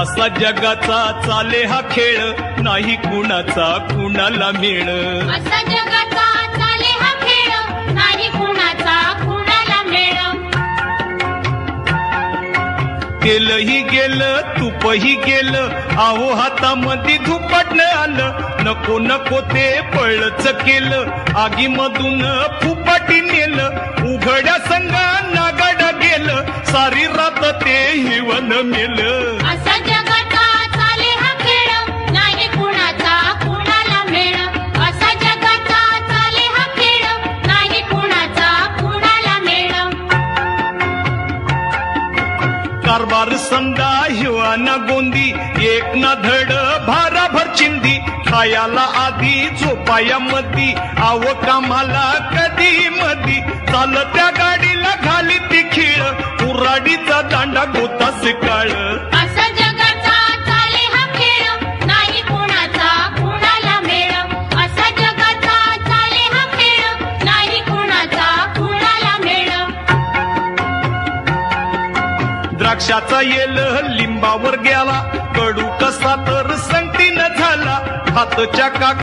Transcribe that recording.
असा जगाचा चाले हा खेळ, नाही कुणाचा कुणाला मेळ. असा जगाचा चाले हा खेळ, नाही कुणाचा कुणाला मेळ. तेलही गेलं तुपही गेलं, आहो हातामध्ये धुपटणं आलं. नको नको ते पळच केलं, आगीमधून फुपाटी नेलं. उघड्या संगा नागाड गेलं, सारी रात ते हिवन मेलं. असा जगाचा चाले हा खेळ, नाही कुणाचा कुणाला मेळ. असा जगाचा चाले हा खेळ, नाही कुणाचा कुणाला मेळ. कारभार संदा हिवाना गोंदी, एक ना धड भाराभर चिंदी. खायाला आधी झोपाया मधी, आव कामाला कधी मधी. चालत्या गाडीला घाली ती खीळ, उराडीचा दांडा गोतास काळ. असा जगाचा चाले हा खेळ, नाही कुणाचा कुणाला मेळ. असा जगाचा चाले हा खेळ, नाही कुणाचा कुणाला मेळ. द्राक्षाचा येल लिंबावर गेला, कडू कसा तर संगतीनं झाला. हातच्या